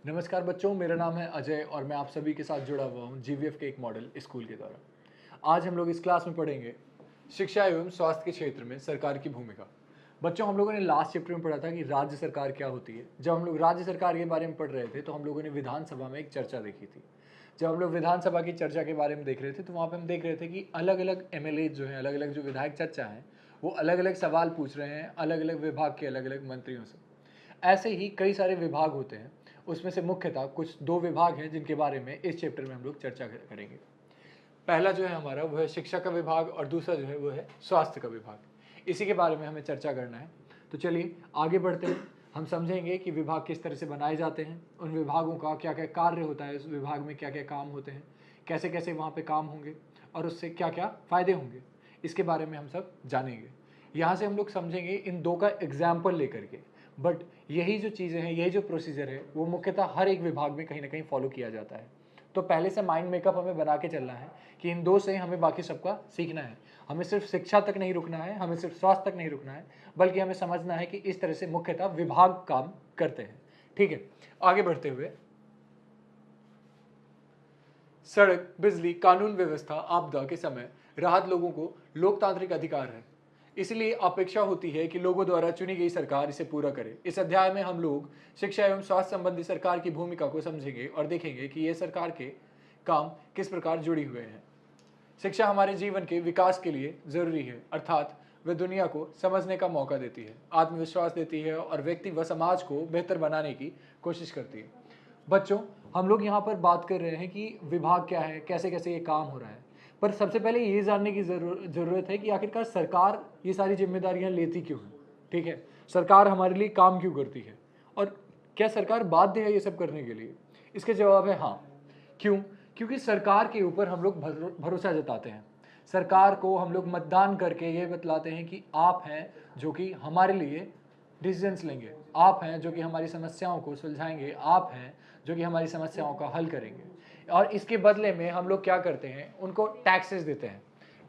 नमस्कार बच्चों, मेरा नाम है अजय और मैं आप सभी के साथ जुड़ा हुआ हूँ जीवीएफ के एक मॉडल स्कूल के द्वारा। आज हम लोग इस क्लास में पढ़ेंगे शिक्षा एवं स्वास्थ्य के क्षेत्र में सरकार की भूमिका। बच्चों, हम लोगों ने लास्ट चैप्टर में पढ़ा था कि राज्य सरकार क्या होती है। जब हम लोग राज्य सरकार के बारे में पढ़ रहे थे तो हम लोगों ने विधानसभा में एक चर्चा देखी थी। जब हम लोग विधानसभा की चर्चा के बारे में देख रहे थे तो वहाँ पे हम देख रहे थे कि अलग अलग एमएलए जो हैं, अलग अलग जो विधायक चर्चा हैं, वो अलग अलग सवाल पूछ रहे हैं अलग अलग विभाग के अलग अलग मंत्रियों से। ऐसे ही कई सारे विभाग होते हैं, उसमें से मुख्यतः कुछ दो विभाग हैं जिनके बारे में इस चैप्टर में हम लोग चर्चा करेंगे। पहला जो है हमारा वो है शिक्षा का विभाग और दूसरा जो है वो है स्वास्थ्य का विभाग। इसी के बारे में हमें चर्चा करना है। तो चलिए आगे बढ़ते हैं। हम समझेंगे कि विभाग किस तरह से बनाए जाते हैं, उन विभागों का क्या क्या कार्य होता है, उस विभाग में क्या क्या काम होते हैं, कैसे कैसे वहाँ पे काम होंगे और उससे क्या क्या फ़ायदे होंगे, इसके बारे में हम सब जानेंगे। यहाँ से हम लोग समझेंगे इन दो का एग्जाम्पल लेकर के। बट यही जो चीज़ें हैं, यही जो प्रोसीजर है, वो मुख्यतः हर एक विभाग में कहीं ना कहीं फॉलो किया जाता है। तो पहले से माइंड मेकअप हमें बना के चलना है कि इन दो से हमें बाकी सबका सीखना है। हमें सिर्फ शिक्षा तक नहीं रुकना है, हमें सिर्फ स्वास्थ्य तक नहीं रुकना है, बल्कि हमें समझना है कि इस तरह से मुख्यतः विभाग काम करते हैं। ठीक है, आगे बढ़ते हुए, सड़क, बिजली, कानून व्यवस्था, आपदा के समय राहत लोगों को लोकतांत्रिक अधिकार है। इसलिए अपेक्षा होती है कि लोगों द्वारा चुनी गई सरकार इसे पूरा करे। इस अध्याय में हम लोग शिक्षा एवं स्वास्थ्य संबंधी सरकार की भूमिका को समझेंगे और देखेंगे कि ये सरकार के काम किस प्रकार जुड़ी हुए हैं। शिक्षा हमारे जीवन के विकास के लिए जरूरी है, अर्थात वह दुनिया को समझने का मौका देती है, आत्मविश्वास देती है और व्यक्ति व समाज को बेहतर बनाने की कोशिश करती है। बच्चों, हम लोग यहाँ पर बात कर रहे हैं कि विभाग क्या है, कैसे कैसे ये काम हो रहा है। पर सबसे पहले ये जानने की जरूरत है कि आखिरकार सरकार ये सारी जिम्मेदारियां लेती क्यों है। ठीक है, सरकार हमारे लिए काम क्यों करती है और क्या सरकार बाध्य है ये सब करने के लिए। इसके जवाब है हाँ। क्यों? क्योंकि सरकार के ऊपर हम लोग भरोसा जताते हैं। सरकार को हम लोग मतदान करके ये बतलाते हैं कि आप हैं जो कि हमारे लिए डिसीजंस लेंगे, आप हैं जो कि हमारी समस्याओं को सुलझाएंगे, आप हैं जो कि हमारी समस्याओं का हल करेंगे। और इसके बदले में हम लोग क्या करते हैं, उनको टैक्सेस देते हैं।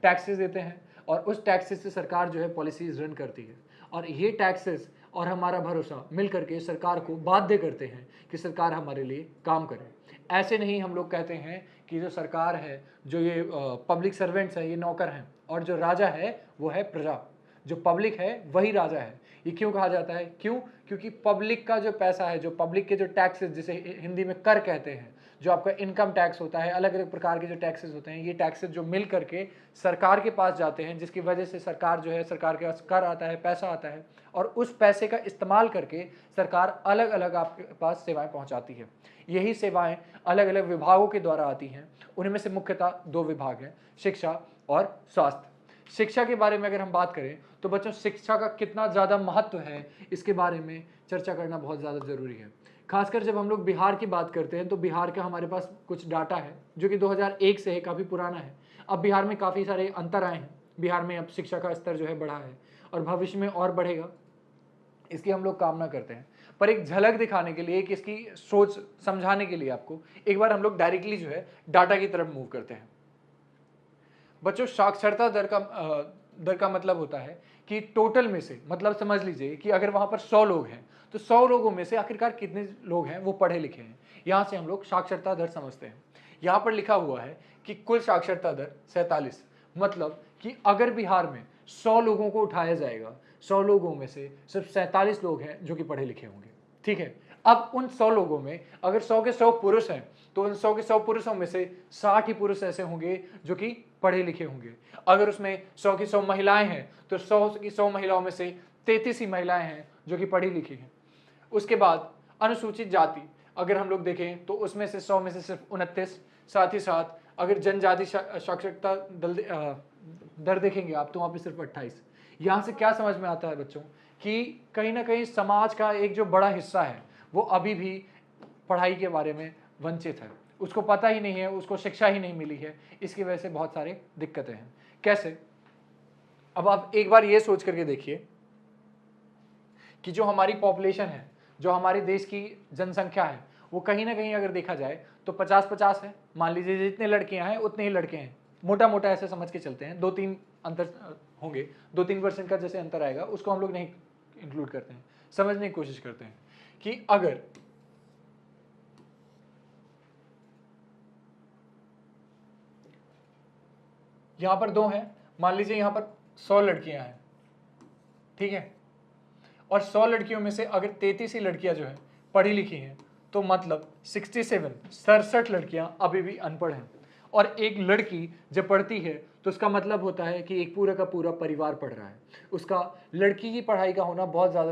टैक्सेस देते हैं और उस टैक्सेस से सरकार जो है पॉलिसीज रन करती है। और ये टैक्सेस और हमारा भरोसा मिल करके सरकार को बाध्य करते हैं कि सरकार हमारे लिए काम करे। ऐसे नहीं हम लोग कहते हैं कि जो सरकार है, जो ये पब्लिक सर्वेंट्स हैं, ये नौकर हैं और जो राजा है वो है प्रजा। जो पब्लिक है वही राजा है। ये क्यों कहा जाता है? क्यों? क्योंकि पब्लिक का जो पैसा है, जो पब्लिक के जो टैक्सेस, जिसे हिंदी में कर कहते हैं, जो आपका इनकम टैक्स होता है, अलग अलग प्रकार के जो टैक्सेस होते हैं, ये टैक्सेस जो मिल करके सरकार के पास जाते हैं, जिसकी वजह से सरकार जो है, सरकार के पास कर आता है, पैसा आता है और उस पैसे का इस्तेमाल करके सरकार अलग अलग आपके पास सेवाएं पहुंचाती है। यही सेवाएं अलग अलग विभागों के द्वारा आती हैं। उनमें से मुख्यतः दो विभाग हैं, शिक्षा और स्वास्थ्य। शिक्षा के बारे में अगर हम बात करें तो बच्चों, शिक्षा का कितना ज़्यादा महत्व है इसके बारे में चर्चा करना बहुत ज़्यादा ज़रूरी है। खासकर जब हम लोग बिहार की बात करते हैं तो बिहार का हमारे पास कुछ डाटा है जो कि 2001 से है, काफ़ी पुराना है। अब बिहार में काफ़ी सारे अंतर आए हैं। बिहार में अब शिक्षा का स्तर जो है बढ़ा है और भविष्य में और बढ़ेगा, इसकी हम लोग कामना करते हैं। पर एक झलक दिखाने के लिए, एक इसकी सोच समझाने के लिए आपको एक बार हम लोग डायरेक्टली जो है डाटा की तरफ मूव करते हैं। बच्चों, साक्षरता दर का मतलब होता है कि टोटल में से, मतलब समझ लीजिए कि अगर वहां पर 100 लोग हैं तो 100 लोगों में से आखिरकार कितने लोग हैं वो पढ़े लिखे हैं। यहां से हम लोग साक्षरता दर समझते हैं। यहां पर लिखा हुआ है कि कुल साक्षरता दर 47, मतलब कि अगर बिहार में 100 लोगों को उठाया जाएगा, 100 लोगों में से सिर्फ 47 लोग हैं जो कि पढ़े लिखे होंगे। ठीक है, अब उन 100 लोगों में अगर 100 के 100 पुरुष हैं तो उन 100 के 100 पुरुषों में से 60 ही पुरुष ऐसे होंगे जो कि पढ़े लिखे होंगे। अगर उसमें 100 की 100 महिलाएं हैं तो 100 की 100 महिलाओं में से 33 ही महिलाएं हैं जो कि पढ़ी लिखी हैं। उसके बाद अनुसूचित जाति अगर हम लोग देखें तो उसमें से 100 में से सिर्फ 29। साथ ही साथ अगर जनजाति साक्षरता दर देखेंगे आप तो वहां पे सिर्फ 28। यहां से क्या समझ में आता है बच्चों कि कहीं ना कहीं समाज का एक जो बड़ा हिस्सा है वो अभी भी पढ़ाई के बारे में वंचित है, उसको पता ही नहीं है, उसको शिक्षा ही नहीं मिली है। इसकी वजह से बहुत सारे दिक्कतें हैं। कैसे? अब आप एक बार ये सोच करके देखिए कि जो हमारी पॉपुलेशन है, जो हमारे देश की जनसंख्या है, वो कहीं ना कहीं अगर देखा जाए तो 50-50 है। मान लीजिए जितने लड़कियां हैं उतने ही लड़के हैं, मोटा मोटा ऐसे समझ के चलते हैं। 2-3 अंतर होंगे, 2-3% का जैसे अंतर आएगा उसको हम लोग नहीं इंक्लूड करते हैं। समझने की कोशिश करते हैं कि अगर यहाँ पर 2 हैं, मान लीजिए यहाँ पर 100 लड़कियाँ हैं, ठीक है, और 100 लड़कियों में से अगर 33 ही लड़कियाँ जो है पढ़ी लिखी हैं, तो मतलब 67 लड़कियाँ अभी भी अनपढ़ हैं। और एक लड़की जब पढ़ती है तो उसका मतलब होता है कि एक पूरा का पूरा परिवार पढ़ रहा है। उसका लड़की की पढ़ाई का होना बहुत ज़्यादा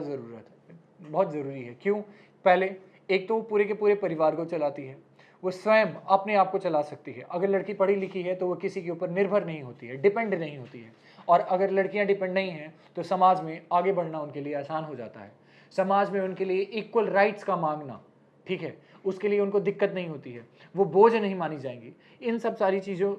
बहुत ज़रूरी है। क्यों? पहले एक तो वो पूरे के पूरे परिवार को चलाती है, वो स्वयं अपने आप को चला सकती है। अगर लड़की पढ़ी लिखी है तो वो किसी के ऊपर निर्भर नहीं होती है, डिपेंड नहीं होती है। और अगर लड़कियां डिपेंड नहीं हैं तो समाज में आगे बढ़ना उनके लिए आसान हो जाता है। समाज में उनके लिए इक्वल राइट्स का मांगना, ठीक है, उसके लिए उनको दिक्कत नहीं होती है, वो बोझ नहीं मानी जाएंगी। इन सब सारी चीज़ों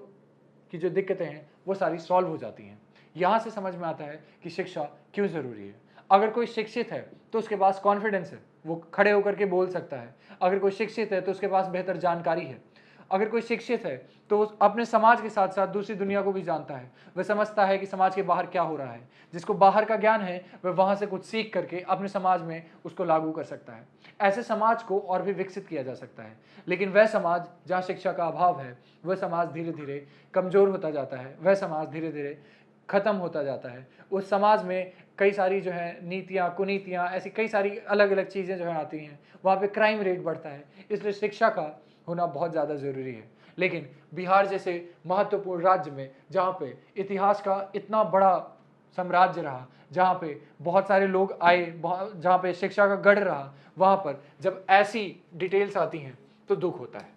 की जो दिक्कतें हैं वो सारी सॉल्व हो जाती हैं। यहाँ से समझ में आता है कि शिक्षा क्यों ज़रूरी है। अगर कोई शिक्षित है तो उसके पास कॉन्फिडेंस है, वो खड़े होकर के बोल सकता है। अगर कोई शिक्षित है तो उसके पास बेहतर जानकारी है। अगर कोई शिक्षित है तो वो अपने समाज के साथ साथ दूसरी दुनिया को भी जानता है, वह समझता है कि समाज के बाहर क्या हो रहा है। जिसको बाहर का ज्ञान है वह वहाँ से कुछ सीख करके अपने समाज में उसको लागू कर सकता है। ऐसे समाज को और भी विकसित किया जा सकता है। लेकिन वह समाज जहाँ शिक्षा का अभाव है, वह समाज धीरे धीरे कमज़ोर होता जाता है, वह समाज धीरे धीरे खत्म होता जाता है। उस समाज में कई सारी जो है नीतियाँ, कुनीतियाँ, ऐसी कई सारी अलग अलग चीज़ें जो है आती हैं। वहाँ पे क्राइम रेट बढ़ता है। इसलिए शिक्षा का होना बहुत ज़्यादा ज़रूरी है। लेकिन बिहार जैसे महत्वपूर्ण राज्य में, जहाँ पे इतिहास का इतना बड़ा साम्राज्य रहा, जहाँ पे बहुत सारे लोग आए, जहाँ पे शिक्षा का गढ़ रहा, वहाँ पर जब ऐसी डिटेल्स आती हैं तो दुख होता है।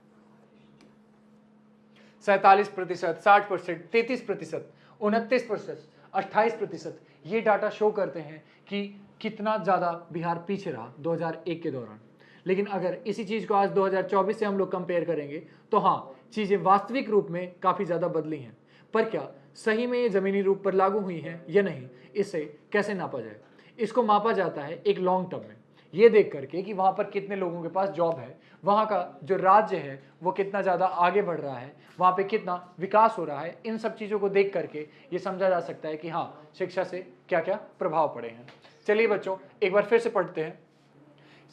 47%, 60%, 33%, 29%, 28%, ये डाटा शो करते हैं कि कितना ज़्यादा बिहार पीछे रहा 2001 के दौरान। लेकिन अगर इसी चीज़ को आज 2024 से हम लोग कंपेयर करेंगे तो हाँ, चीज़ें वास्तविक रूप में काफ़ी ज़्यादा बदली हैं। पर क्या सही में ये ज़मीनी रूप पर लागू हुई हैं या नहीं, इससे कैसे नापा जाए? इसको मापा जाता है एक लॉन्ग टर्म में, ये देख करके कि वहाँ पर कितने लोगों के पास जॉब है, वहाँ का जो राज्य है वो कितना ज़्यादा आगे बढ़ रहा है, वहाँ पे कितना विकास हो रहा है। इन सब चीज़ों को देख करके ये समझा जा सकता है कि हाँ, शिक्षा से क्या क्या प्रभाव पड़े हैं। चलिए बच्चों, एक बार फिर से पढ़ते हैं।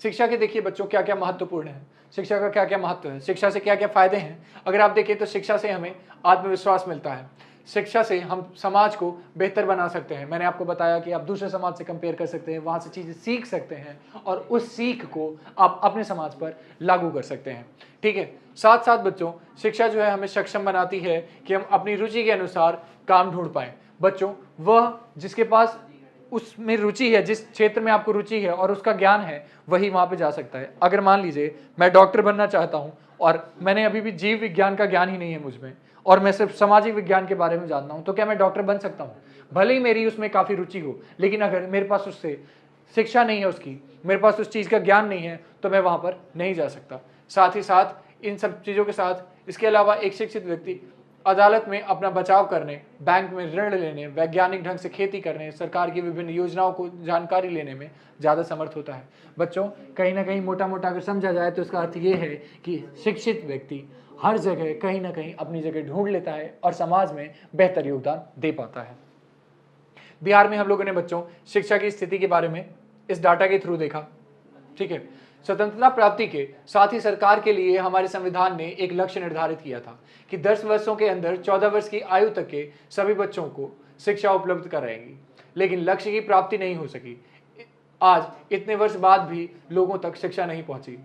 शिक्षा के देखिए बच्चों क्या क्या महत्वपूर्ण है, शिक्षा का क्या क्या महत्व है, शिक्षा से क्या क्या फायदे हैं। अगर आप देखिए तो शिक्षा से हमें आत्मविश्वास मिलता है, शिक्षा से हम समाज को बेहतर बना सकते हैं। मैंने आपको बताया कि आप दूसरे समाज से कंपेयर कर सकते हैं, वहाँ से चीज़ें सीख सकते हैं और उस सीख को आप अपने समाज पर लागू कर सकते हैं, ठीक है। साथ साथ बच्चों, शिक्षा जो है हमें सक्षम बनाती है कि हम अपनी रुचि के अनुसार काम ढूंढ पाएँ। बच्चों, वह जिसके पास उसमें रुचि है, जिस क्षेत्र में आपको रुचि है और उसका ज्ञान है, वही वहाँ पे जा सकता है। अगर मान लीजिए मैं डॉक्टर बनना चाहता हूँ और मैंने अभी भी जीव विज्ञान का ज्ञान ही नहीं है मुझ में, और मैं सिर्फ सामाजिक विज्ञान के बारे में जानता हूँ, तो क्या मैं डॉक्टर बन सकता हूँ? भले ही मेरी उसमें काफ़ी रुचि हो, लेकिन अगर मेरे पास उससे शिक्षा नहीं है, उसकी मेरे पास उस चीज़ का ज्ञान नहीं है, तो मैं वहाँ पर नहीं जा सकता। साथ ही साथ इन सब चीज़ों के साथ इसके अलावा एक शिक्षित व्यक्ति अदालत में अपना बचाव करने, बैंक में ऋण लेने, वैज्ञानिक ढंग से खेती करने, सरकार की विभिन्न योजनाओं को जानकारी लेने में ज़्यादा समर्थ होता है। बच्चों, कहीं ना कहीं मोटा मोटा अगर समझा जाए तो इसका अर्थ ये है कि शिक्षित व्यक्ति हर जगह कहीं ना कहीं अपनी जगह ढूंढ लेता है और समाज में बेहतर योगदान दे पाता है। बिहार में हम लोगों ने बच्चों शिक्षा की स्थिति के बारे में इस डाटा के थ्रू देखा, ठीक है। स्वतंत्रता प्राप्ति के साथ ही सरकार के लिए हमारे संविधान ने एक लक्ष्य निर्धारित किया था कि 10 वर्षों के अंदर 14 वर्ष की आयु तक के सभी बच्चों को शिक्षा उपलब्ध कराएंगी, लेकिन लक्ष्य की प्राप्ति नहीं हो सकी। आज इतने वर्ष बाद भी लोगों तक शिक्षा नहीं पहुंची।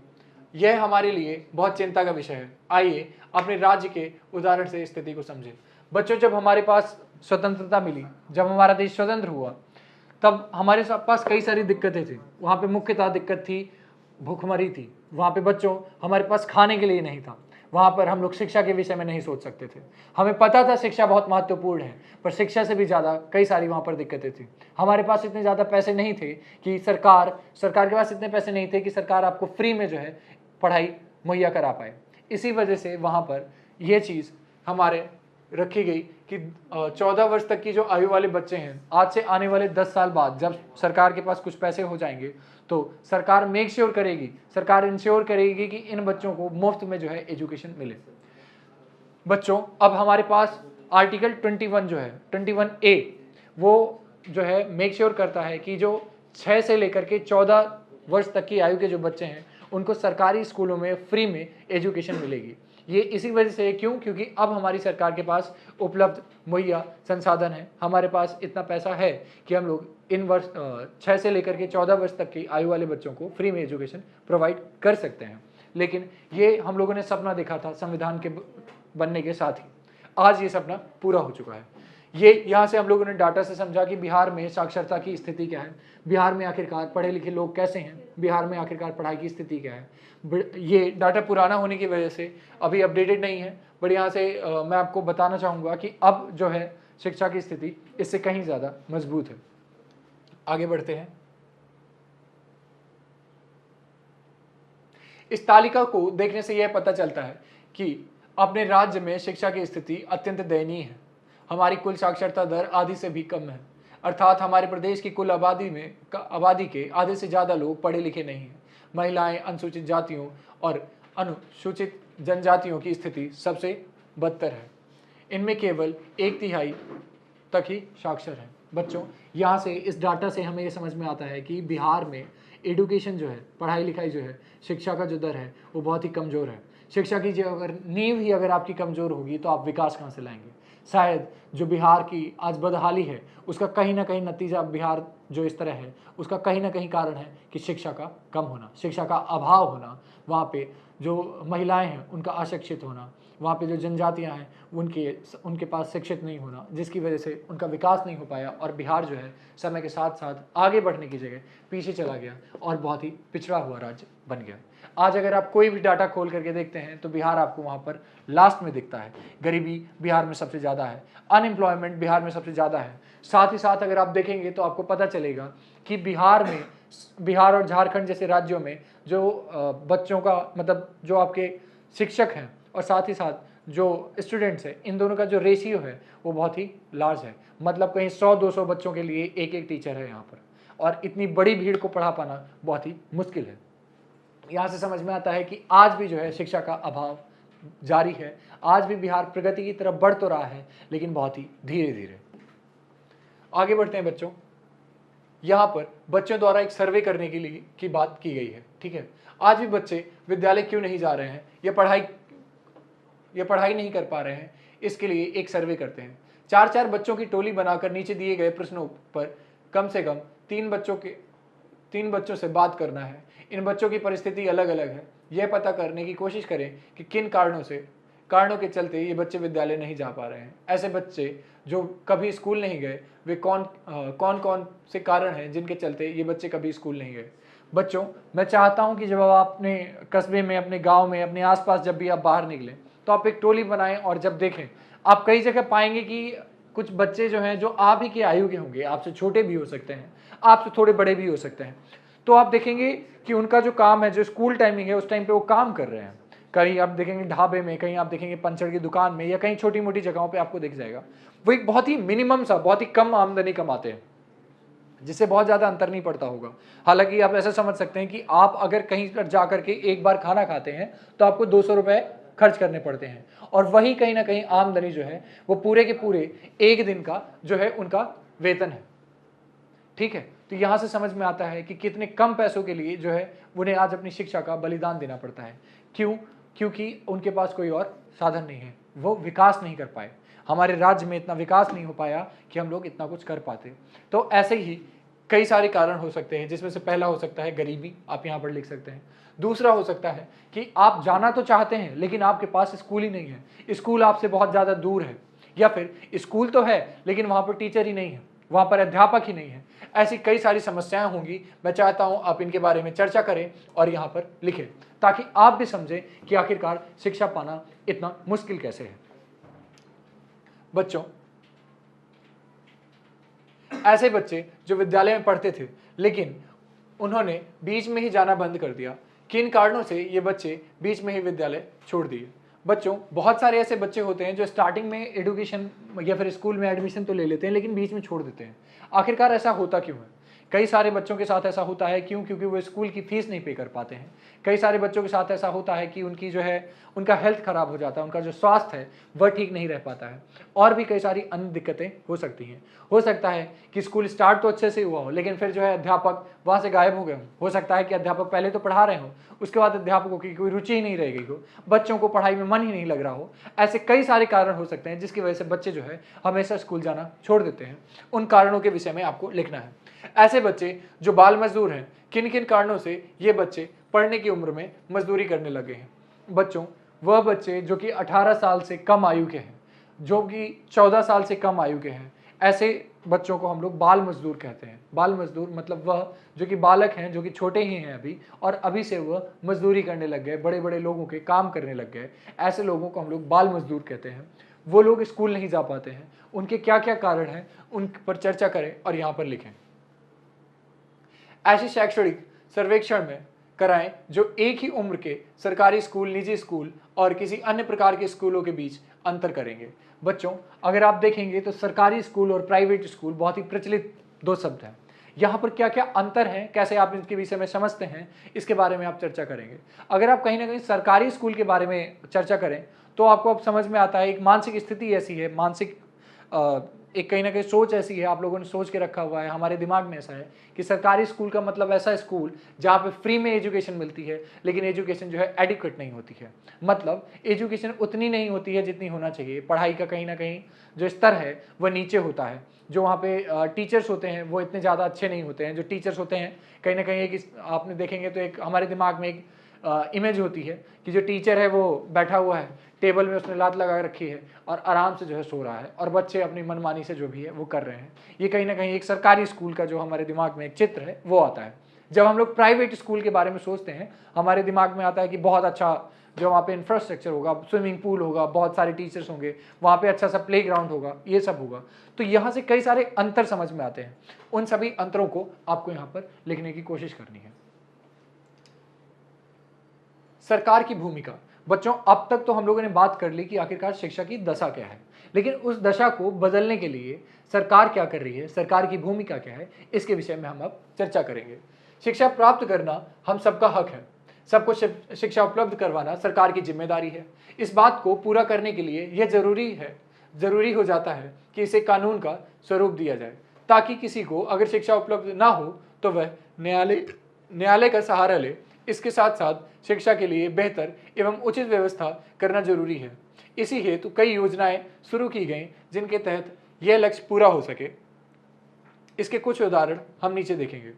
यह हमारे लिए बहुत चिंता का विषय है। आइए अपने राज्य के उदाहरण से स्थिति को समझें। बच्चों, जब हमारे पास स्वतंत्रता मिली, जब हमारा देश स्वतंत्र हुआ, तब हमारे पास कई सारी दिक्कतें थी। वहाँ पे मुख्यतः दिक्कत थी भूखमरी थी। वहाँ पे बच्चों हमारे पास खाने के लिए नहीं था। वहाँ पर हम लोग शिक्षा के विषय में नहीं सोच सकते थे। हमें पता था शिक्षा बहुत महत्वपूर्ण है, पर शिक्षा से भी ज़्यादा कई सारी वहाँ पर दिक्कतें थी। हमारे पास इतने ज़्यादा पैसे नहीं थे कि सरकार के पास इतने पैसे नहीं थे कि सरकार आपको फ्री में जो है पढ़ाई मुहैया करा पाए। इसी वजह से वहाँ पर यह चीज़ हमारे रखी गई कि 14 वर्ष तक की जो आयु वाले बच्चे हैं, आज से आने वाले 10 साल बाद जब सरकार के पास कुछ पैसे हो जाएंगे तो सरकार मेक श्योर करेगी, सरकार इंश्योर करेगी कि इन बच्चों को मुफ्त में जो है एजुकेशन मिले। बच्चों, अब हमारे पास आर्टिकल 21 जो है 21A, वो जो है मेक श्योर करता है कि जो 6 से लेकर के 14 वर्ष तक की आयु के जो बच्चे हैं उनको सरकारी स्कूलों में फ्री में एजुकेशन मिलेगी। ये इसी वजह से क्यों? क्योंकि अब हमारी सरकार के पास उपलब्ध मुहैया संसाधन है, हमारे पास इतना पैसा है कि हम लोग इन वर्ष 6 से लेकर के 14 वर्ष तक की आयु वाले बच्चों को फ्री में एजुकेशन प्रोवाइड कर सकते हैं। लेकिन ये हम लोगों ने सपना देखा था संविधान के बनने के साथ ही, आज ये सपना पूरा हो चुका है। ये यहाँ से हम लोगों ने डाटा से समझा कि बिहार में साक्षरता की स्थिति क्या है, बिहार में आखिरकार पढ़े लिखे लोग कैसे हैं, बिहार में आखिरकार पढ़ाई की स्थिति क्या है। ये डाटा पुराना होने की वजह से अभी अपडेटेड नहीं है, बट यहाँ से मैं आपको बताना चाहूँगा कि अब जो है शिक्षा की स्थिति इससे कहीं ज़्यादा मजबूत है। आगे बढ़ते हैं। इस तालिका को देखने से यह पता चलता है कि अपने राज्य में शिक्षा की स्थिति अत्यंत दयनीय है। हमारी कुल साक्षरता दर आधी से भी कम है, अर्थात हमारे प्रदेश की कुल आबादी के आधे से ज़्यादा लोग पढ़े लिखे नहीं हैं। महिलाएं, अनुसूचित जातियों और अनुसूचित जनजातियों की स्थिति सबसे बदतर है। इनमें केवल 1/3 तक ही साक्षर हैं। बच्चों, यहाँ से इस डाटा से हमें ये समझ में आता है कि बिहार में एडुकेशन जो है, पढ़ाई लिखाई जो है, शिक्षा का जो दर है वो बहुत ही कमज़ोर है। शिक्षा की जो अगर नींव ही अगर आपकी कमज़ोर होगी तो आप विकास कहाँ से लाएंगे? शायद जो बिहार की आज बदहाली है उसका कहीं ना कहीं नतीजा, बिहार जो इस तरह है उसका कहीं ना कहीं कारण है कि शिक्षा का कम होना, शिक्षा का अभाव होना, वहाँ पे जो महिलाएं हैं उनका अशिक्षित होना, वहाँ पे जो जनजातियाँ हैं उनके पास शिक्षित नहीं होना, जिसकी वजह से उनका विकास नहीं हो पाया और बिहार जो है समय के साथ साथ आगे बढ़ने की जगह पीछे चला गया और बहुत ही पिछड़ा हुआ राज्य बन गया। आज अगर आप कोई भी डाटा खोल करके देखते हैं तो बिहार आपको वहाँ पर लास्ट में दिखता है। गरीबी बिहार में सबसे ज़्यादा है, अनएम्प्लॉयमेंट बिहार में सबसे ज़्यादा है। साथ ही साथ अगर आप देखेंगे तो आपको पता चलेगा कि बिहार और झारखंड जैसे राज्यों में जो बच्चों का मतलब जो आपके शिक्षक हैं और साथ ही साथ जो स्टूडेंट्स हैं, इन दोनों का जो रेशियो है वो बहुत ही लार्ज है। मतलब कहीं 100-200 बच्चों के लिए एक टीचर है यहाँ पर, और इतनी बड़ी भीड़ को पढ़ा पाना बहुत ही मुश्किल है। यहाँ से समझ में आता है कि आज भी जो है शिक्षा का अभाव जारी है। आज भी बिहार प्रगति की तरफ बढ़ तो रहा है लेकिन बहुत ही धीरे धीरे। आगे बढ़ते हैं बच्चों। यहाँ पर बच्चों द्वारा एक सर्वे करने के लिए की बात की गई है। ठीक है, आज भी बच्चे विद्यालय क्यों नहीं जा रहे हैं या पढ़ाई नहीं कर पा रहे हैं, इसके लिए एक सर्वे करते हैं। 4-4 बच्चों की टोली बनाकर नीचे दिए गए प्रश्नों पर कम से कम 3 बच्चों से बात करना है। इन बच्चों की परिस्थिति अलग अलग है। यह पता करने की कोशिश करें कि किन कारणों के चलते ये बच्चे विद्यालय नहीं जा पा रहे हैं। ऐसे बच्चे जो कभी स्कूल नहीं गए, वे कौन से कारण हैं जिनके चलते ये बच्चे कभी स्कूल नहीं गए। बच्चों, मैं चाहता हूं कि जब आप अपने कस्बे में, अपने गांव में, अपने आसपास जब भी आप बाहर निकलें तो आप एक टोली बनाएं और जब देखें, आप कई जगह पाएंगे कि कुछ बच्चे जो हैं जो आप ही के आयु के होंगे, आपसे छोटे भी हो सकते हैं, आपसे थोड़े बड़े भी हो सकते हैं। तो आप देखेंगे कि उनका जो काम है, जो स्कूल टाइमिंग है, उस टाइम पे वो काम कर रहे हैं। कहीं आप देखेंगे ढाबे में, कहीं आप देखेंगे पंचर की दुकान में, या कहीं छोटी मोटी जगहों पे आपको दिख जाएगा। वो एक बहुत ही मिनिमम सा, बहुत ही कम आमदनी कमाते हैं, जिससे बहुत ज़्यादा अंतर नहीं पड़ता होगा। हालांकि आप ऐसा समझ सकते हैं कि आप अगर कहीं पर जा करके एक बार खाना खाते हैं तो आपको 200 रुपये खर्च करने पड़ते हैं, और वही कहीं ना कहीं आमदनी जो है वो पूरे के पूरे एक दिन का जो है उनका वेतन है। ठीक है, तो यहाँ से समझ में आता है कि कितने कम पैसों के लिए जो है उन्हें आज अपनी शिक्षा का बलिदान देना पड़ता है। क्यों? क्योंकि उनके पास कोई और साधन नहीं है, वो विकास नहीं कर पाए। हमारे राज्य में इतना विकास नहीं हो पाया कि हम लोग इतना कुछ कर पाते। तो ऐसे ही कई सारे कारण हो सकते हैं, जिसमें से पहला हो सकता है गरीबी, आप यहाँ पर लिख सकते हैं। दूसरा हो सकता है कि आप जाना तो चाहते हैं लेकिन आपके पास स्कूल ही नहीं है, स्कूल आपसे बहुत ज़्यादा दूर है, या फिर स्कूल तो है लेकिन वहाँ पर टीचर ही नहीं है, वहाँ पर अध्यापक ही नहीं है। ऐसी कई सारी समस्याएं होंगी। मैं चाहता हूँ आप इनके बारे में चर्चा करें और यहाँ पर लिखें, ताकि आप भी समझें कि आखिरकार शिक्षा पाना इतना मुश्किल कैसे है। बच्चों, ऐसे बच्चे जो विद्यालय में पढ़ते थे लेकिन उन्होंने बीच में ही जाना बंद कर दिया, किन कारणों से ये बच्चे बीच में ही विद्यालय छोड़ दिए। बच्चों, बहुत सारे ऐसे बच्चे होते हैं जो स्टार्टिंग में एडुकेशन या फिर स्कूल में एडमिशन तो ले लेते हैं लेकिन बीच में छोड़ देते हैं। आखिरकार ऐसा होता क्यों है? कई सारे बच्चों के साथ ऐसा होता है, क्यों? क्योंकि वो स्कूल की फीस नहीं पे कर पाते हैं। कई सारे बच्चों के साथ ऐसा होता है कि उनकी जो है उनका हेल्थ खराब हो जाता है, उनका जो स्वास्थ्य है वह ठीक नहीं रह पाता है, और भी कई सारी अन्य दिक्कतें हो सकती हैं। हो सकता है कि स्कूल स्टार्ट तो अच्छे से हुआ हो, लेकिन फिर जो है अध्यापक वहाँ से गायब हो गए हों। हो सकता है कि अध्यापक पहले तो पढ़ा रहे हों, उसके बाद अध्यापकों की कोई रुचि ही नहीं रह गई हो, बच्चों को पढ़ाई में मन ही नहीं लग रहा हो। ऐसे कई सारे कारण हो सकते हैं जिसकी वजह से बच्चे जो है हमेशा स्कूल जाना छोड़ देते हैं। उन कारणों के विषय में आपको लिखना है। ऐसे बच्चे जो बाल मजदूर हैं, किन किन कारणों से ये बच्चे पढ़ने की उम्र में मजदूरी करने लगे हैं। बच्चों, वह बच्चे जो कि 18 साल से कम आयु के हैं, जो कि 14 साल से कम आयु के हैं, ऐसे बच्चों को हम लोग बाल मजदूर कहते हैं। बाल मजदूर मतलब वह जो कि बालक हैं, जो कि छोटे ही हैं अभी, और अभी से वह मजदूरी करने लग गए, बड़े बड़े लोगों के काम करने लग गए। ऐसे लोगों को हम लोग बाल मजदूर कहते हैं। वो लोग स्कूल नहीं जा पाते हैं, उनके क्या क्या कारण हैं उन पर चर्चा करें और यहाँ पर लिखें। ऐसे शैक्षणिक सर्वेक्षण में कराएं जो एक ही उम्र के सरकारी स्कूल, निजी स्कूल और किसी अन्य प्रकार के स्कूलों के बीच अंतर करेंगे। बच्चों, अगर आप देखेंगे तो सरकारी स्कूल और प्राइवेट स्कूल बहुत ही प्रचलित दो शब्द हैं। यहाँ पर क्या क्या अंतर हैं, कैसे आप इनके विषय में समझते हैं, इसके बारे में आप चर्चा करेंगे। अगर आप कहीं ना कहीं सरकारी स्कूल के बारे में चर्चा करें तो आपको अब समझ में आता है एक मानसिक स्थिति ऐसी है, मानसिक एक कहीं ना कहीं सोच ऐसी है, आप लोगों ने सोच के रखा हुआ है, हमारे दिमाग में ऐसा है कि सरकारी स्कूल का मतलब ऐसा स्कूल जहाँ पे फ्री में एजुकेशन मिलती है, लेकिन एजुकेशन जो है एडिक्वेट नहीं होती है। मतलब एजुकेशन उतनी नहीं होती है जितनी होना चाहिए। पढ़ाई का कहीं ना कहीं जो स्तर है वह नीचे होता है। जो वहाँ पे टीचर्स होते हैं वो इतने ज़्यादा अच्छे नहीं होते हैं। जो टीचर्स होते हैं कहीं ना कहीं एक आपने देखेंगे तो एक हमारे दिमाग में एक इमेज होती है कि जो टीचर है वो बैठा हुआ है, टेबल में उसने लात लगा रखी है और आराम से जो है सो रहा है, और बच्चे अपनी मनमानी से जो भी है वो कर रहे हैं। ये कहीं ना कहीं एक सरकारी स्कूल का जो हमारे दिमाग में एक चित्र है वो आता है। जब हम लोग प्राइवेट स्कूल के बारे में सोचते हैं, हमारे दिमाग में आता है कि बहुत अच्छा जो वहाँ पे इंफ्रास्ट्रक्चर होगा, स्विमिंग पूल होगा, बहुत सारे टीचर्स होंगे, वहाँ पे अच्छा सा प्ले ग्राउंड होगा, ये सब होगा। तो यहाँ से कई सारे अंतर समझ में आते हैं। उन सभी अंतरों को आपको यहाँ पर लिखने की कोशिश करनी है। सरकार की भूमिका। बच्चों, अब तक तो हम लोगों ने बात कर ली कि आखिरकार शिक्षा की दशा क्या है, लेकिन उस दशा को बदलने के लिए सरकार क्या कर रही है, सरकार की भूमिका क्या है, इसके विषय में हम अब चर्चा करेंगे। शिक्षा प्राप्त करना हम सबका हक है। सबको शिक्षा उपलब्ध करवाना सरकार की जिम्मेदारी है। इस बात को पूरा करने के लिए यह जरूरी हो जाता है कि इसे कानून का स्वरूप दिया जाए, ताकि किसी को अगर शिक्षा उपलब्ध ना हो तो वह न्यायालय का सहारा ले। इसके साथ साथ शिक्षा के लिए बेहतर एवं उचित व्यवस्था करना जरूरी है। इसी हेतु कई योजनाएं शुरू की गई जिनके तहत यह लक्ष्य पूरा हो सके। इसके कुछ उदाहरण हम नीचे देखेंगे।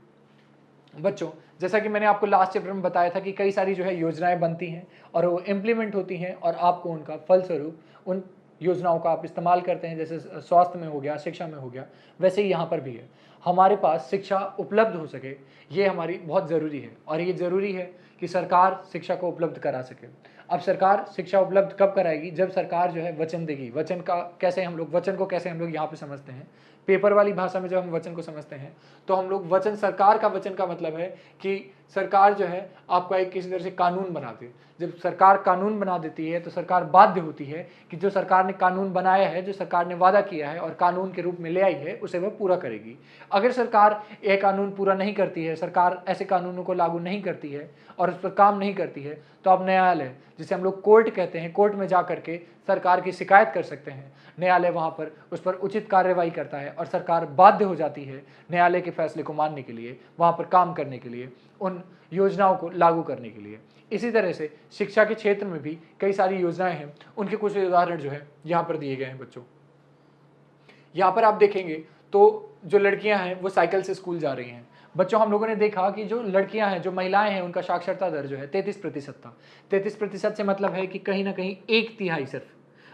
बच्चों, जैसा कि मैंने आपको लास्ट चैप्टर में बताया था कि कई सारी जो है योजनाएं बनती हैं और वो इम्प्लीमेंट होती हैं, और आपको उनका फलस्वरूप उन योजनाओं का आप इस्तेमाल करते हैं। जैसे स्वास्थ्य में हो गया, शिक्षा में हो गया, वैसे ही यहाँ पर भी है। हमारे पास शिक्षा उपलब्ध हो सके, ये हमारी बहुत ज़रूरी है, और ये ज़रूरी है कि सरकार शिक्षा को उपलब्ध करा सके। अब सरकार शिक्षा उपलब्ध कब कराएगी? जब सरकार जो है वचन देगी। वचन को कैसे हम लोग यहाँ पे समझते हैं, पेपर वाली भाषा में जब हम वचन को समझते हैं तो हम लोग वचन, सरकार का वचन का मतलब है कि सरकार जो है आपका एक किसी तरह से कानून बना दे। जब सरकार कानून बना देती है तो सरकार बाध्य होती है कि जो सरकार ने कानून बनाया है, जो सरकार ने वादा किया है और कानून के रूप में ले आई है, उसे वह पूरा करेगी। अगर सरकार यह कानून पूरा नहीं करती है, सरकार ऐसे कानूनों को लागू नहीं करती है और उस पर काम नहीं करती है, तो अब न्यायालय, जिसे हम लोग कोर्ट कहते हैं, कोर्ट में जा करके सरकार की शिकायत कर सकते हैं। न्यायालय वहाँ पर उस पर उचित कार्रवाई करता है और सरकार बाध्य हो जाती है न्यायालय के फैसले को मानने के लिए, वहाँ पर काम करने के लिए, उन योजनाओं को लागू करने के लिए। इसी तरह से शिक्षा के क्षेत्र में भी कई सारी योजनाएं हैं, उनके कुछ उदाहरण जो है यहाँ पर दिए गए हैं। बच्चों, यहाँ पर आप देखेंगे तो जो लड़कियां हैं वो साइकिल से स्कूल जा रही हैं। बच्चों, हम लोगों ने देखा कि जो लड़कियां हैं, जो महिलाएं हैं, उनका साक्षरता दर जो है 33% था। 33% से मतलब है कि कहीं ना कहीं 1/3 सिर्फ,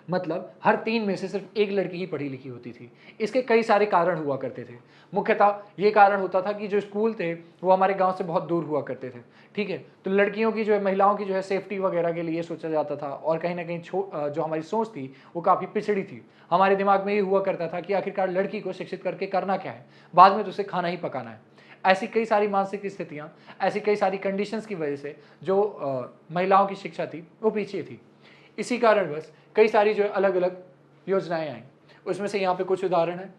मतलब हर 3 में से सिर्फ एक लड़की ही पढ़ी लिखी होती थी। इसके कई सारे कारण हुआ करते थे। मुख्यतः ये कारण होता था कि जो स्कूल थे वो हमारे गांव से बहुत दूर हुआ करते थे। ठीक है, तो लड़कियों की जो है, महिलाओं की जो है सेफ्टी वगैरह के लिए सोचा जाता था, और कहीं ना कहीं जो हमारी सोच थी वो काफ़ी पिछड़ी थी। हमारे दिमाग में ये हुआ करता था कि आखिरकार लड़की को शिक्षित करके करना क्या है, बाद में तो उसे खाना ही पकाना है। ऐसी कई सारी मानसिक स्थितियाँ, ऐसी कई सारी कंडीशंस की वजह से जो महिलाओं की शिक्षा थी वो पीछे थी। इसी कारण बस कई सारी जो अलग अलग योजनाएं आई, उसमें से यहाँ पे कुछ उदाहरण हैं,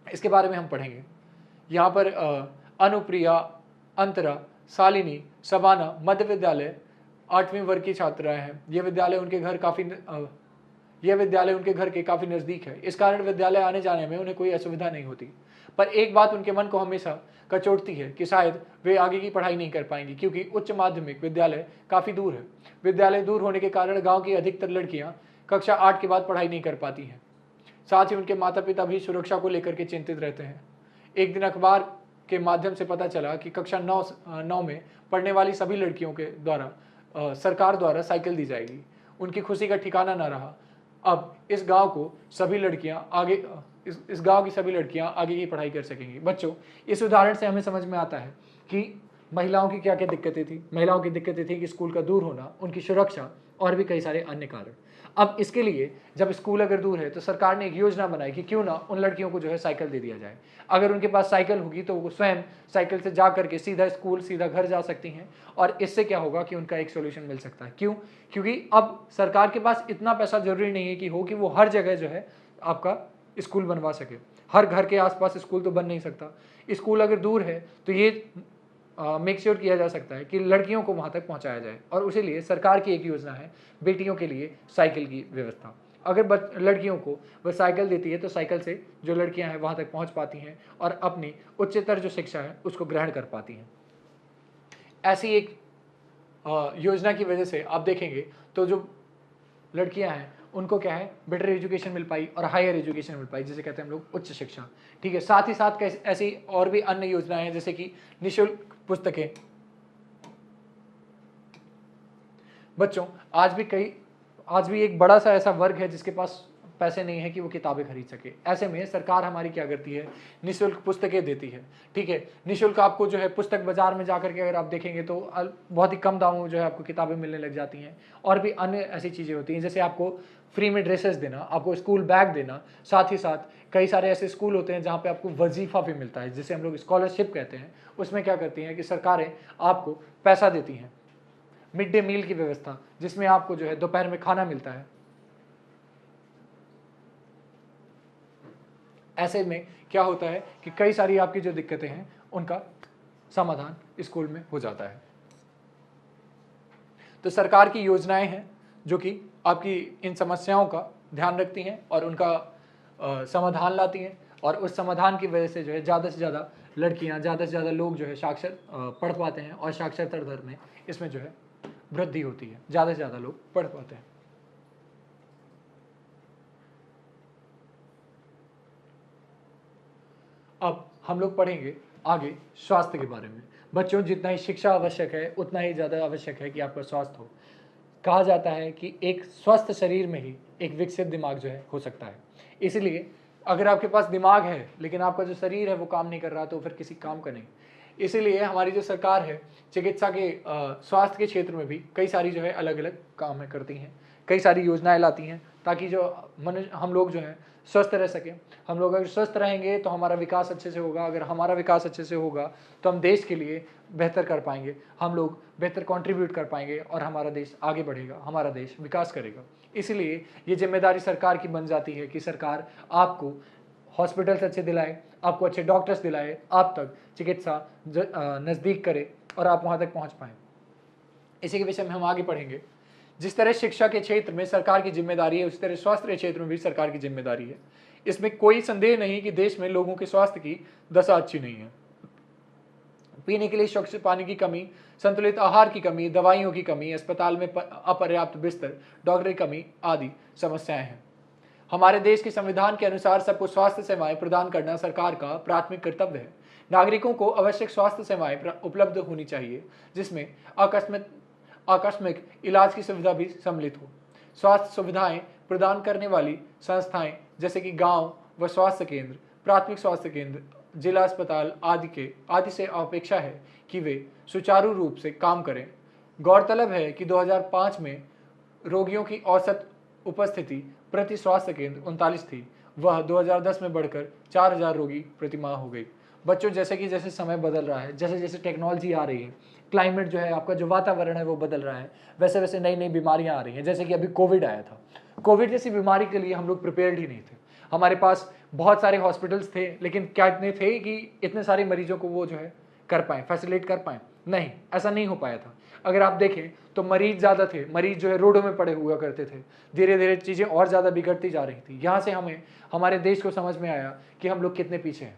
इसके बारे में हम पढ़ेंगे। यहाँ पर अनुप्रिया, अंतरा, शालिनी, सबाना मध्य विद्यालय 8वीं वर्ग की छात्राएं हैं। यह विद्यालय उनके घर के काफ़ी नज़दीक है। इस कारण विद्यालय आने जाने में उन्हें कोई असुविधा नहीं होती। पर एक बात उनके मन को हमेशा कचोटती है कि शायद वे आगे की पढ़ाई नहीं कर पाएंगी, क्योंकि उच्च माध्यमिक विद्यालय काफ़ी दूर है। विद्यालय दूर होने के कारण गांव की अधिकतर लड़कियां कक्षा 8 के बाद पढ़ाई नहीं कर पाती हैं। साथ ही उनके माता पिता भी सुरक्षा को लेकर के चिंतित रहते हैं। एक दिन अखबार के माध्यम से पता चला कि कक्षा 9 में पढ़ने वाली सभी लड़कियों के द्वारा सरकार द्वारा साइकिल दी जाएगी। उनकी खुशी का ठिकाना न रहा। अब इस गांव की सभी लड़कियां आगे की पढ़ाई कर सकेंगी। बच्चों, इस उदाहरण से हमें समझ में आता है कि महिलाओं की क्या क्या दिक्कतें थी। महिलाओं की दिक्कतें थी कि स्कूल का दूर होना, उनकी सुरक्षा और भी कई सारे अन्य कारण। अब इसके लिए जब स्कूल अगर दूर है तो सरकार ने एक योजना बनाई कि क्यों ना उन लड़कियों को जो है साइकिल दे दिया जाए। अगर उनके पास साइकिल होगी तो वो स्वयं साइकिल से जा करके सीधा स्कूल सीधा घर जा सकती हैं, और इससे क्या होगा कि उनका एक सोल्यूशन मिल सकता है। क्यों? क्योंकि अब सरकार के पास इतना पैसा जरूरी नहीं है कि वो हर जगह जो है आपका स्कूल बनवा सके। हर घर के आसपास स्कूल तो बन नहीं सकता। स्कूल अगर दूर है तो ये मेक श्योर किया जा सकता है कि लड़कियों को वहाँ तक पहुँचाया जाए, और उसी लिए सरकार की एक योजना है बेटियों के लिए साइकिल की व्यवस्था। अगर लड़कियों को वह साइकिल देती है तो साइकिल से जो लड़कियां हैं वहाँ तक पहुँच पाती हैं और अपनी उच्चतर जो शिक्षा है उसको ग्रहण कर पाती हैं। ऐसी एक योजना की वजह से आप देखेंगे तो जो लड़कियां हैं उनको क्या है, बेटर एजुकेशन मिल पाई और हायर एजुकेशन मिल पाई, जिसे कहते हैं हम लोग उच्च शिक्षा। ठीक है, साथ ही साथ ऐसी और भी अन्य योजनाएं हैं, जैसे कि निःशुल्क पुस्तकें। बच्चों, आज भी एक बड़ा सा ऐसा वर्ग है जिसके पास पैसे नहीं है कि वो किताबें खरीद सके। ऐसे में सरकार हमारी क्या करती है, निःशुल्क पुस्तकें देती है। ठीक है, निःशुल्क आपको जो है पुस्तक बाजार में जाकर के अगर आप देखेंगे तो बहुत ही कम दामों में जो है आपको किताबें मिलने लग जाती हैं। और भी अन्य ऐसी चीज़ें होती हैं, जैसे आपको फ्री में ड्रेसेस देना, आपको स्कूल बैग देना। साथ ही साथ कई सारे ऐसे स्कूल होते हैं जहाँ पे आपको वजीफा भी मिलता है, जिसे हम लोग स्कॉलरशिप कहते हैं। उसमें क्या करती हैं कि सरकारें आपको पैसा देती हैं। मिड डे मील की व्यवस्था, जिसमें आपको जो है दोपहर में खाना मिलता है। ऐसे में क्या होता है कि कई सारी आपकी जो दिक्कतें हैं उनका समाधान स्कूल में हो जाता है। तो सरकार की योजनाएं हैं जो कि आपकी इन समस्याओं का ध्यान रखती हैं और उनका समाधान लाती हैं, और उस समाधान की वजह से जो है ज़्यादा से ज़्यादा लड़कियां, ज़्यादा से ज़्यादा लोग जो है साक्षर पढ़ पाते हैं, और साक्षरता दर में इसमें जो है वृद्धि होती है, ज़्यादा से ज़्यादा लोग पढ़ पाते हैं। अब हम लोग पढ़ेंगे आगे स्वास्थ्य के बारे में। बच्चों, जितना ही शिक्षा आवश्यक है उतना ही ज़्यादा आवश्यक है कि आपका स्वास्थ्य हो। कहा जाता है कि एक स्वस्थ शरीर में ही एक विकसित दिमाग जो है हो सकता है। इसलिए अगर आपके पास दिमाग है लेकिन आपका जो शरीर है वो काम नहीं कर रहा तो फिर किसी काम का नहीं। इसीलिए हमारी जो सरकार है चिकित्सा के स्वास्थ्य के क्षेत्र में भी कई सारी जो है अलग अलग काम करती हैं, कई सारी योजनाएं लाती हैं, ताकि जो हम लोग जो हैं स्वस्थ रह सकें। हम लोग अगर स्वस्थ रहेंगे तो हमारा विकास अच्छे से होगा। अगर हमारा विकास अच्छे से होगा तो हम देश के लिए बेहतर कर पाएंगे, हम लोग बेहतर कंट्रीब्यूट कर पाएंगे और हमारा देश आगे बढ़ेगा, हमारा देश विकास करेगा। इसलिए ये जिम्मेदारी सरकार की बन जाती है कि सरकार आपको हॉस्पिटल्स अच्छे दिलाए, आपको अच्छे डॉक्टर्स दिलाए, आप तक चिकित्सा नज़दीक करे और आप वहाँ तक पहुँच पाएँ। इसी के विषय में हम आगे पढ़ेंगे। जिस तरह शिक्षा के क्षेत्र में सरकार की जिम्मेदारी है, उसी तरह स्वास्थ्य के क्षेत्र में भी सरकार की जिम्मेदारी है। इसमें कोई संदेह नहीं कि देश में लोगों के स्वास्थ्य की दशा अच्छी नहीं है। पीने के लिए स्वच्छ पानी की कमी, संतुलित आहार की कमी, दवाइयों की कमी, अस्पताल में अपर्याप्त बिस्तर, डॉक्टर की कमी आदि समस्याएं हैं। हमारे देश के संविधान के अनुसार सबको स्वास्थ्य सेवाएं प्रदान करना सरकार का प्राथमिक कर्तव्य है। नागरिकों को आवश्यक स्वास्थ्य सेवाएं उपलब्ध होनी चाहिए, जिसमें आकस्मिक इलाज की सुविधा भी सम्मिलित हो। स्वास्थ्य सुविधाएं प्रदान करने वाली संस्थाएं जैसे कि गांव व स्वास्थ्य केंद्र, प्राथमिक स्वास्थ्य केंद्र, जिला अस्पताल आदि से अपेक्षा है कि वे सुचारू रूप से काम करें। गौरतलब है कि 2005 में रोगियों की औसत उपस्थिति प्रति स्वास्थ्य केंद्र 39 थी, वह 2010 में बढ़कर 4000 रोगी प्रति माह हो गई। बच्चों, जैसे समय बदल रहा है, जैसे जैसे टेक्नोलॉजी आ रही है, क्लाइमेट जो है, आपका जो वातावरण है वो बदल रहा है, वैसे वैसे नई नई बीमारियां आ रही हैं। जैसे कि अभी कोविड आया था, कोविड जैसी बीमारी के लिए हम लोग प्रिपेयर्ड ही नहीं थे। हमारे पास बहुत सारे हॉस्पिटल्स थे, लेकिन क्या इतने थे कि इतने सारे मरीजों को वो जो है कर पाएँ, फैसिलिटेट कर पाएँ? नहीं, ऐसा नहीं हो पाया था। अगर आप देखें तो मरीज ज़्यादा थे, मरीज जो है रोडों में पड़े हुआ करते थे। धीरे-धीरे चीज़ें और ज़्यादा बिगड़ती जा रही थी। यहाँ से हमें हमारे देश को समझ में आया कि हम लोग कितने पीछे हैं।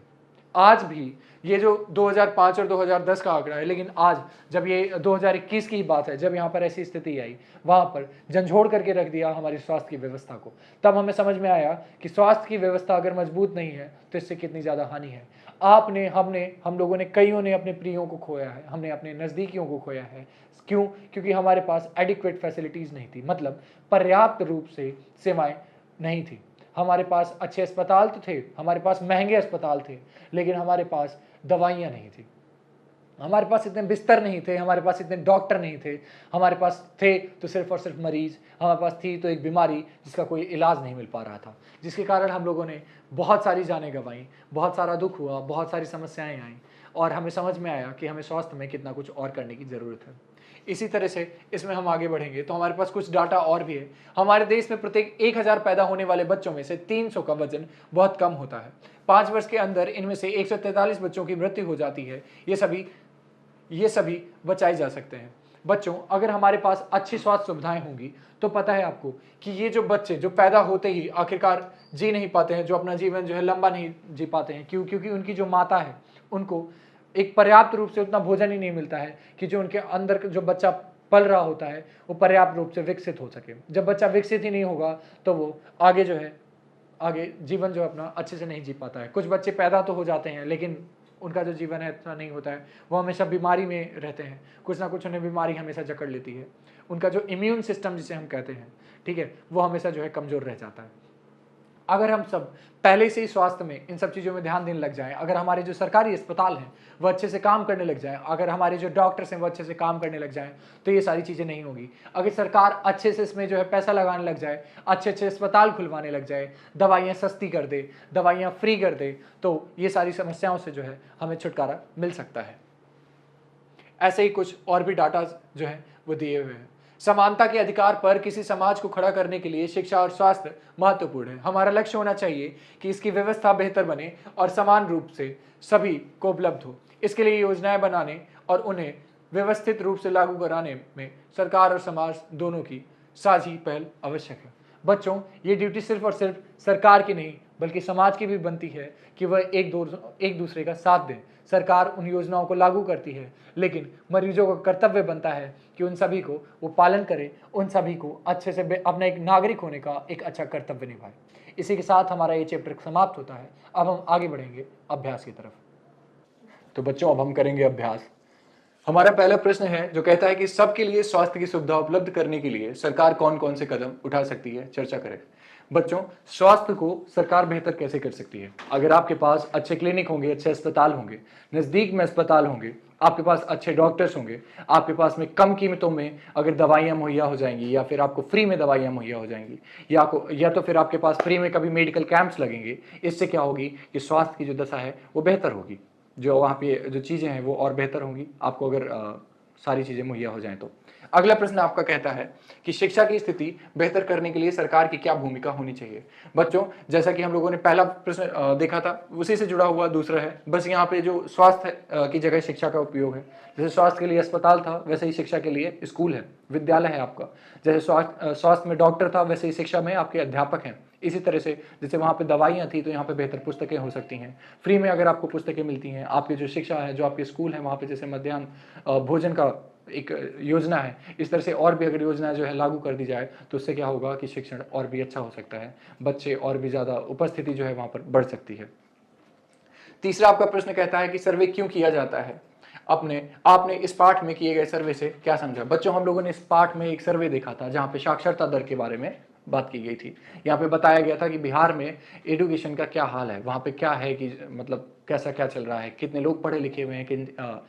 आज भी ये जो 2005 और 2010 का आंकड़ा है, लेकिन आज जब ये 2021 की बात है, जब यहाँ पर ऐसी स्थिति आई, वहाँ पर झंझोड़ करके रख दिया हमारी स्वास्थ्य की व्यवस्था को। तब हमें समझ में आया कि स्वास्थ्य की व्यवस्था अगर मजबूत नहीं है तो इससे कितनी ज़्यादा हानि है। आपने, हमने, हम लोगों ने, कईयों ने अपने प्रियों को खोया है, हमने अपने नज़दीकियों को खोया है। क्यों? क्योंकि हमारे पास एडिक्वेट फैसिलिटीज़ नहीं थी, मतलब पर्याप्त रूप से सेवाएं नहीं थी। हमारे पास अच्छे अस्पताल तो थे, हमारे पास महंगे अस्पताल थे, लेकिन हमारे पास दवाइयाँ नहीं थी। हमारे पास इतने बिस्तर नहीं थे, हमारे पास इतने डॉक्टर नहीं थे, हमारे पास थे तो सिर्फ और सिर्फ मरीज, हमारे पास थी तो एक बीमारी जिसका कोई इलाज नहीं मिल पा रहा था, जिसके कारण हम लोगों ने बहुत सारी जानें गंवाई, बहुत सारा दुख हुआ, बहुत सारी समस्याएं आईं और हमें समझ में आया कि हमें स्वास्थ्य में कितना कुछ और करने की ज़रूरत है। इसी तरह से इसमें हम आगे बढ़ेंगे तो हमारे पास कुछ डाटा और भी है। हमारे देश में प्रत्येक 1000 पैदा होने वाले बच्चों में से 300 का वजन बहुत कम होता है। 5 वर्ष के अंदर इनमें से 143 बच्चों की मृत्यु हो जाती है। ये सभी बचाए जा सकते हैं। बच्चों, अगर हमारे पास अच्छी स्वास्थ्य सुविधाएं होंगी तो पता है आपको कि ये जो बच्चे जो पैदा होते ही आखिरकार जी नहीं पाते हैं, जो अपना जीवन जो है लंबा नहीं जी पाते हैं, क्योंकि उनकी जो माता है उनको एक पर्याप्त रूप से उतना भोजन ही नहीं मिलता है कि जो उनके अंदर जो बच्चा पल रहा होता है वो पर्याप्त रूप से विकसित हो सके। जब बच्चा विकसित ही नहीं होगा तो वो आगे जो है, आगे जीवन जो अपना अच्छे से नहीं जी पाता है। कुछ बच्चे पैदा तो हो जाते हैं लेकिन उनका जो जीवन है इतना नहीं होता है, वो हमेशा बीमारी में रहते हैं, कुछ ना कुछ उन्हें बीमारी हमेशा जकड़ लेती है। उनका जो इम्यून सिस्टम जिसे हम कहते हैं, ठीक है, वो हमेशा जो है कमज़ोर रह जाता है। अगर हम सब पहले से ही स्वास्थ्य में इन सब चीज़ों में ध्यान देने लग जाएं, अगर हमारे जो सरकारी अस्पताल हैं वो अच्छे से काम करने लग जाएं, अगर हमारे जो डॉक्टर्स हैं वो अच्छे से काम करने लग जाएं, तो ये सारी चीज़ें नहीं होगी। अगर सरकार अच्छे से इसमें जो है पैसा लगाने लग जाए, अच्छे अच्छे अस्पताल खुलवाने लग जाए, दवाइयाँ सस्ती कर दे, दवाइयाँ फ्री कर दे, तो ये सारी समस्याओं से जो है हमें छुटकारा मिल सकता है। ऐसे ही कुछ और भी डाटा जो है वो दिए हुए हैं। समानता के अधिकार पर किसी समाज को खड़ा करने के लिए शिक्षा और स्वास्थ्य महत्वपूर्ण है। हमारा लक्ष्य होना चाहिए कि इसकी व्यवस्था बेहतर बने और समान रूप से सभी को उपलब्ध हो। इसके लिए योजनाएं बनाने और उन्हें व्यवस्थित रूप से लागू कराने में सरकार और समाज दोनों की साझी पहल आवश्यक है। बच्चों, ये ड्यूटी सिर्फ और सिर्फ सरकार की नहीं बल्कि समाज की भी बनती है कि वह एक दूसरे का साथ दें। सरकार उन योजनाओं को लागू करती है, लेकिन मरीजों का कर्तव्य बनता है कि उन सभी को वो पालन करें, उन सभी को अच्छे से अपना एक नागरिक होने का एक अच्छा कर्तव्य निभाएं। इसी के साथ हमारा ये चैप्टर समाप्त होता है। अब हम आगे बढ़ेंगे अभ्यास की तरफ। तो बच्चों, अब हम करेंगे अभ्यास। हमारा पहला प्रश्न है जो कहता है कि सबके लिए स्वास्थ्य की सुविधा उपलब्ध करने के लिए सरकार कौन कौन से कदम उठा सकती है, चर्चा करें। बच्चों, स्वास्थ्य को सरकार बेहतर कैसे कर सकती है? अगर आपके पास अच्छे क्लिनिक होंगे, अच्छे अस्पताल होंगे, नज़दीक में अस्पताल होंगे, आपके पास अच्छे डॉक्टर्स होंगे, आपके पास में कम कीमतों में अगर दवाइयाँ मुहैया हो जाएंगी या फिर आपको फ्री में दवाइयाँ मुहैया हो जाएंगी, या तो फिर आपके पास फ्री में कभी मेडिकल कैंप्स लगेंगे, इससे क्या होगी कि स्वास्थ्य की जो दशा है वो बेहतर होगी, जो वहाँ पे जो चीज़ें हैं वो और बेहतर होंगी आपको अगर सारी चीज़ें मुहैया हो जाएं तो। अगला प्रश्न आपका कहता है कि शिक्षा की स्थिति बेहतर करने के लिए सरकार की क्या भूमिका होनी चाहिए? बच्चों, जैसा कि हम लोगों ने पहला प्रश्न देखा था, उसी से जुड़ा हुआ दूसरा है। बस यहाँ पे जो स्वास्थ्य की जगह शिक्षा का उपयोग है, जैसे स्वास्थ्य के लिए अस्पताल था वैसे ही शिक्षा के लिए स्कूल है, विद्यालय है आपका। जैसे स्वास्थ्य में डॉक्टर था वैसे ही शिक्षा में आपके अध्यापक हैं। इसी तरह से जैसे वहाँ पे दवाइयाँ थी तो यहाँ पे बेहतर पुस्तकें हो सकती हैं, फ्री में अगर आपको पुस्तकें मिलती हैं। आपकी जो शिक्षा है, जो आपके स्कूल है, वहाँ पे जैसे मध्याह्न भोजन का एक योजना है, इस तरह से और भी अगर योजना जो है लागू कर दी जाए तो उससे क्या होगा कि शिक्षण और भी अच्छा हो सकता है, बच्चे और भी ज़्यादा उपस्थिति जो है वहाँ पर बढ़ सकती है। तीसरा आपका प्रश्न कहता है कि सर्वे क्यों किया जाता है? आपने इस पाठ में किए गए सर्वे से क्या समझा? बच्चों, हम लोगों ने इस पाठ में एक सर्वे देखा था जहाँ पे साक्षरता दर के बारे में बात की गई थी। यहाँ पे बताया गया था कि बिहार में एजुकेशन का क्या हाल है, वहाँ पे क्या है कि मतलब कैसा क्या चल रहा है, कितने लोग पढ़े लिखे हुए हैं,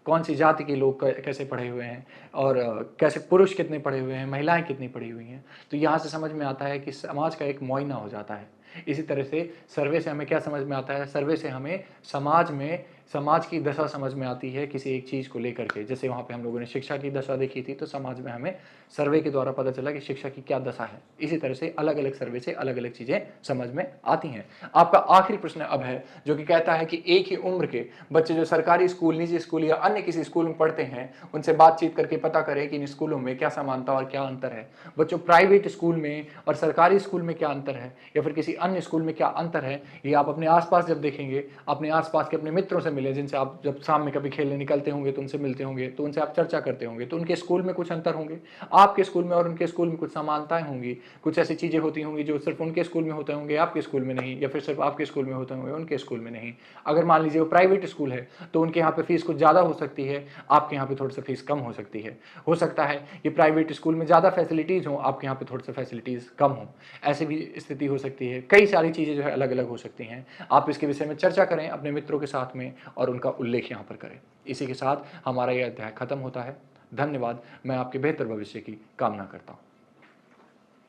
कौन सी जाति के लोग कैसे पढ़े हुए हैं और कैसे पुरुष कितने पढ़े हुए हैं, महिलाएं कितनी पढ़ी हुई हैं। तो यहाँ से समझ में आता है कि समाज का एक मुआयना हो जाता है। इसी तरह से सर्वे से हमें क्या समझ में आता है? सर्वे से हमें समाज में समाज की दशा समझ में आती है किसी एक चीज़ को लेकर के। जैसे वहाँ पे हम लोगों ने शिक्षा की दशा देखी थी, तो समाज में हमें सर्वे के द्वारा पता चला कि शिक्षा की क्या दशा है। इसी तरह से अलग-अलग सर्वे से अलग-अलग चीज़ें समझ में आती हैं। आपका आखिरी प्रश्न अब है, जो कि कहता है कि एक ही उम्र के बच्चे जो सरकारी स्कूल, निजी स्कूल या अन्य किसी स्कूल में पढ़ते हैं, उनसे बातचीत करके पता करें कि इन स्कूलों में क्या समानता और क्या अंतर है। बच्चों, प्राइवेट स्कूल में और सरकारी स्कूल में क्या अंतर है, या फिर किसी अन्य स्कूल में क्या अंतर है, ये आप अपने आस-पास जब देखेंगे, अपने आस-पास के अपने मित्रों से मिलें, जिनसे आप जब शाम में कभी खेलने निकलते होंगे तो उनसे मिलते होंगे, तो उनसे आप चर्चा करते होंगे, तो उनके स्कूल में कुछ अंतर होंगे, आपके स्कूल में और उनके स्कूल में कुछ समानताएँ होंगी, कुछ ऐसी चीज़ें होती होंगी जो सिर्फ़ उनके स्कूल में होते होंगे, आपके स्कूल में नहीं, या फिर सिर्फ़ आपके स्कूल में होते होंगे, उनके स्कूल में नहीं। अगर मान लीजिए वो प्राइवेट स्कूल है, तो उनके यहाँ पे फ़ीस कुछ ज़्यादा हो सकती है, आपके यहाँ पे थोड़ी-सी फ़ीस कम हो सकती है। हो सकता है कि प्राइवेट स्कूल में ज़्यादा फैसिलिटीज़ हों, आपके यहाँ पे थोड़ी-सी फैसिलिटीज़ कम हों। ऐसी भी स्थिति हो सकती है। कई सारी चीज़ें जो है अलग-अलग हो सकती हैं। आप इसके विषय में चर्चा करें अपने मित्रों के साथ में और उनका उल्लेख यहाँ पर करें। इसी के साथ हमारा यह अध्याय खत्म होता है। धन्यवाद। मैं आपके बेहतर भविष्य की कामना करता हूँ।